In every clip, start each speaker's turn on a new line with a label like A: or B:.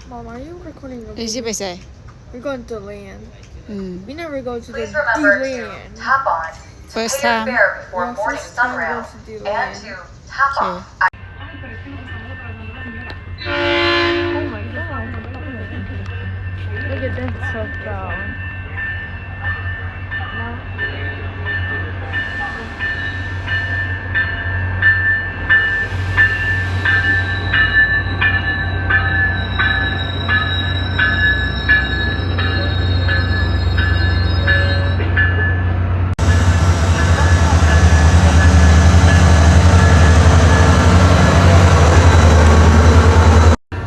A: Mom, are you recording?
B: นี่สิไปใส่
A: We're going to land. We never go to the
C: Please remember to
A: land.
C: tap on to
B: First
C: pay your
B: time.
C: fare before
A: Yeah,
C: boarding
A: first time
C: Sunrail
A: goes to
C: and
A: land.
C: to tap
B: Okay.
C: off.
A: Oh my god. Look at that stuff down.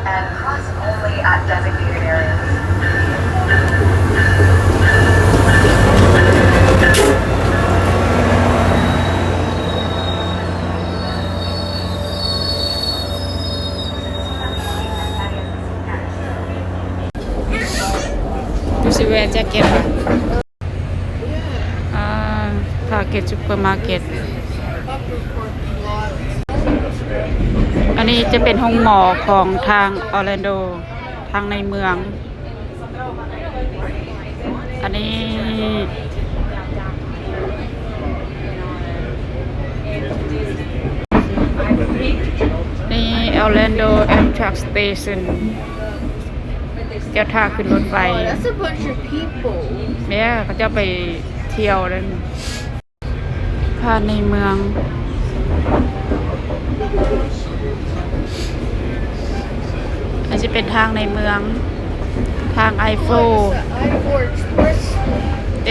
C: And cross only at designated areas.
B: ดูสิแวะแจ็คเก็ตป่ะTarget Supermarket อันนี้จะเป็นห้องหมอของทางออร์แลนโดทางในเมืองอันนี้นี่ออร์แลนโด Amtrak Station เจ้าท่าขึ้นรถไฟ
A: Oh, that's a bunch of people.
B: แม่เขาจะไปเที่ยวแล้วผ่านในเมืองอันจะเป็นทางในเมืองทาง I4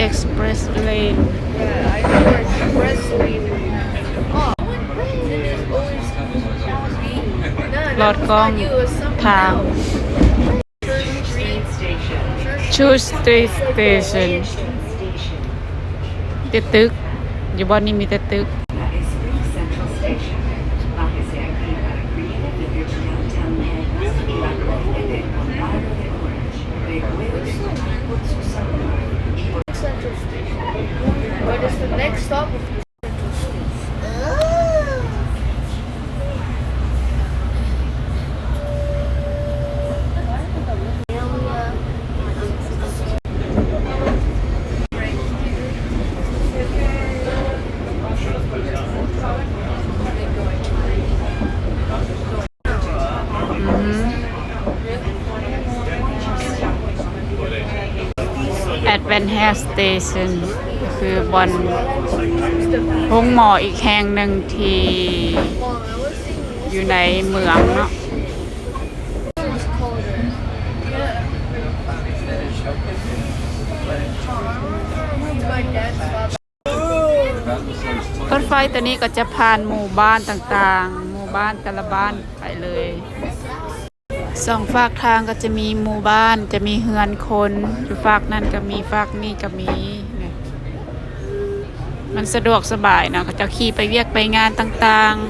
B: Express Lane
A: Yeah, I4 Express Lane. Oh,
B: Lord ลอดกล้องทาง Church Street Station ติดตึกอยู่บ้านนี้มีแต่ตึก
A: Central Station. But it's the next stop of Central
B: Advanced Station คือบอนห้องหมออีกแห่งหนึ่งที่อยู่ในเมืองเนาะรถไฟตัวนี้ก็จะผ่านหมู่บ้านต่างๆหมู่บ้านแต่ละบ้านไปเลยสองฝากทางก็จะมีหมู่บ้านจะมีเฮือนคนอยู่ฝากนั้นก็มีฝากนี้ก็มีมันสะดวกสบายนะก็จะขี่ไปเวียกไปงานต่างๆ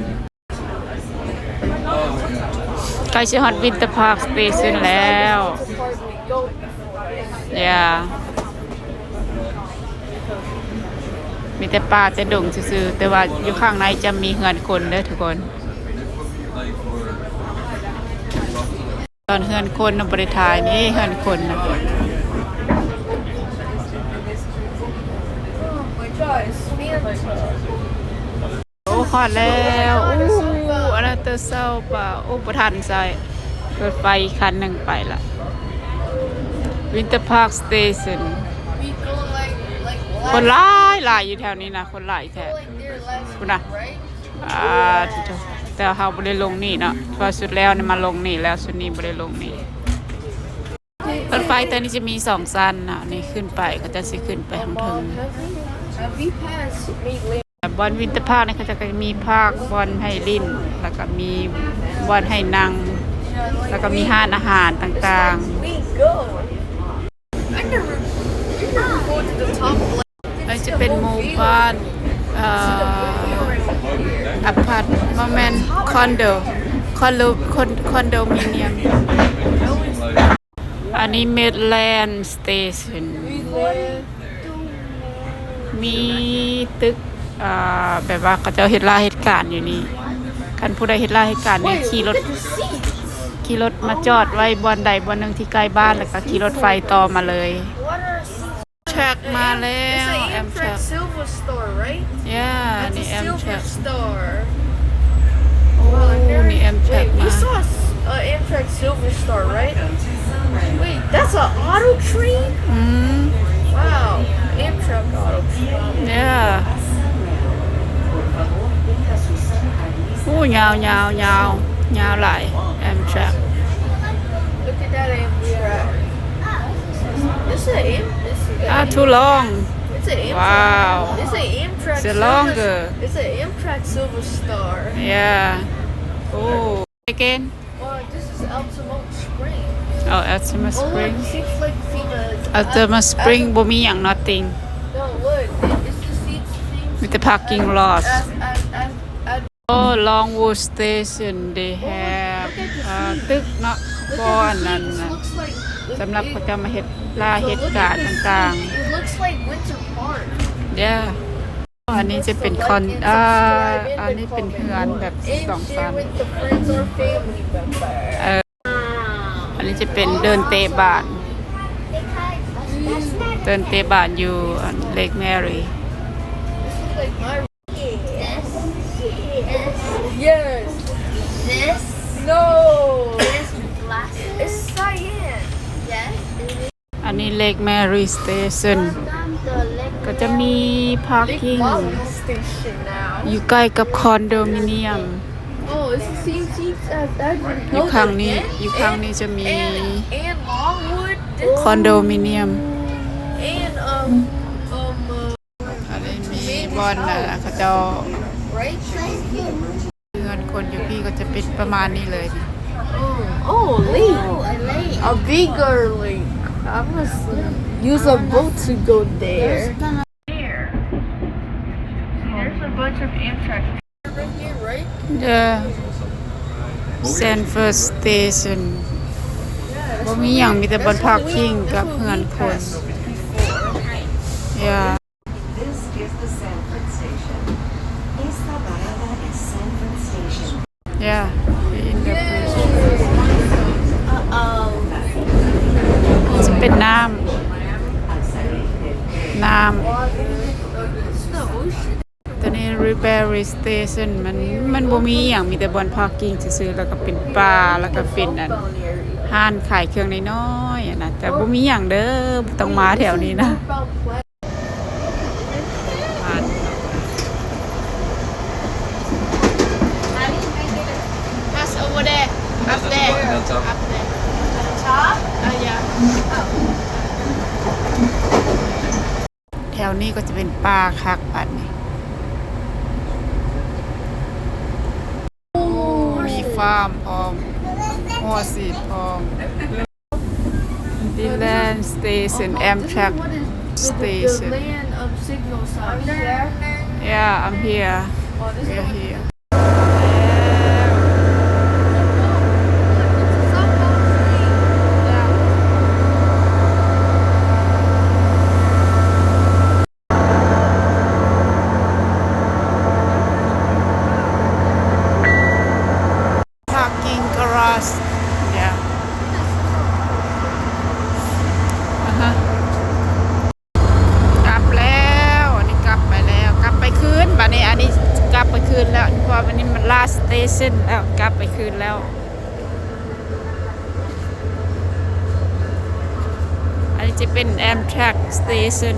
B: ใกล้จะฮอดวินเตอร์พาร์คสเตชันแล้วมีแต่ป่าแต่ดงซื่อๆแต่ว่าอยู่ข้างในจะมีเฮือนคนเด้อทุกคนตอนเฮือนคนน่ะบ่ได้ถ่ายนี่เฮือนคนน่ะโอ้ฮอดแล้วอันนั้นเตอร์เซาป่ะโอ้บ่ทันใส่รถไฟคันนึงไปละ Winter Park Station คนหลายอยู่แถวนี้นะคนหลายแท้คุณน่ะแต่เฮาบ่ได้ลงนี่เนาะพอสุดแล้วนี่มาลงนี่แล้วสุดนี้บ่ได้ลงนี่รถไฟตัวนี้จะมี2ชั้นนะนี่ขึ้นไปก็จะสิขึ้นไปข้างถึงบอนวินเตอร์พาร์คนี่เขาจะมีพาร์คบอนให้ลิ้นแล้วก็มีบอนให้นั่งแล้วก็มีร้านอาหารต่างๆมันจะเป็นหมู่บ้านอพาร์ตเมนต์คอนโดมิเนียมอันนี้ Midland Station มีตึกแบบว่าเขาจะเฮ็ดลาเหตุการณ์อยู่นี่คันผู้ใดเฮ็ดลาเหตุการณ์นี่ขี่รถ ขี่รถมาจอดไว้บ่อนใดบ่อนหนึงที่ใกล้บ้านแล้วก็ขี่รถไฟต่อมาเลย แทร็กมาแล้ว Amtrak
A: Silver Store, right?
B: yeah นี่ Amtrak
A: Store.
B: โอ้นี่ Amtrak มา
A: saw Amtrak Silver Store, right? Wait, that's an auto train?
B: อืม
A: Wow, Amtrak auto train.
B: yeah โอ้ยาวยาวยาวยาวหลาย Amtrak
A: Look at that Amtrak. This is
B: too long
A: It's an Amtrak.
B: Wow.
A: It's an Amtrak.
B: It's longer.
A: It's an Amtrak Silver Star.
B: yeah โอ้ again
A: Oh, this is Altamont Spring.
B: Altima Spring
A: Oh, look, seems like FEMA.
B: Altima Spring บ่มีหยัง nothing
A: No, look. It's the seems
B: มีแต่ parking lot
A: as
B: oh Longwood Station they have ตึกเนาะบ่อันนั้นน่ะ
A: looks like
B: สำหรับเขาจะมาเฮ็ดล่าเหตุการณ์ต่าง
A: It looks like Winter Park.
B: ๆ yeah อันนี้จะเป็นอันนี้เป็นเฮือนแบบ2ชั้น
A: with the friends or family member.
B: อันนี้จะเป็นเดินเตะบานเดินเตะบานอยู่เลคแมรี่
A: Like my Yes.
D: This
A: No.
D: is glasses.
A: It's cyan.
D: Yes.
B: อันนี้เลคแมรี่สเตชัน
D: The leg.
B: ก็จะมีพาร์
A: Big
B: กิ้ง
A: Molly station now.
B: อยู่ใกล้กับคอนโดมิเนียม
A: Oh, it's the same seats as Edward.
B: อยู่ข้างนี้อยู่ข้างนี้จะมี
A: and Longwood
B: คอนโดมิเนียม
A: and
B: อันนี้มีบอนน่ะเขาเจ้า
A: right?
B: เงินคนอยู่พี่ก็จะเป็นประมาณนี้เลย
A: Oh, lake.
D: Oh, a lake.
A: A bigger lake. I must use a boat to go there. There. There's a bunch of Amtrak. Right here, right?
B: the Sanford Station บ่มีหยังมีแต่บอนพาร์กิ้งกับเฮือนคน yeah
E: This is the Sanford Station. Esta parada es Sanford Station.
B: yeah in the bridge จะเป็นน้ำ
A: It's the ocean.
B: ตอนนี้ Ribery Station มันบ่มีหยังมีแต่บอนพาร์กิ้งซื่อๆแล้วก็เป็นป่าแล้วก็เป็นอันห้านขายเครื่องน้อยๆอะนะแต่บ่มีหยังเด้อบ่ต้องมาแถวนี้นะ That's over there. Up there. Up there. Top? Yeah. แถวนี้ก็จะเป็นป่าคักปัดนี่มีฟาร์มพร้อมหัวสีพร้อม Dylan Station Amtrak
A: The
B: Station
A: land of signal signs.
B: Yeah I'm here
A: Oh, this
B: We're
A: is
B: here Parking garage yeah กลับแล้วอันนี้กลับไปแล้วกลับไปคืนบัดนี้อันนี้กลับไปคืนแล้วเพราะวันนี้มัน last station แล้วกลับไปคืนแล้วอันนี้จะเป็น Amtrak station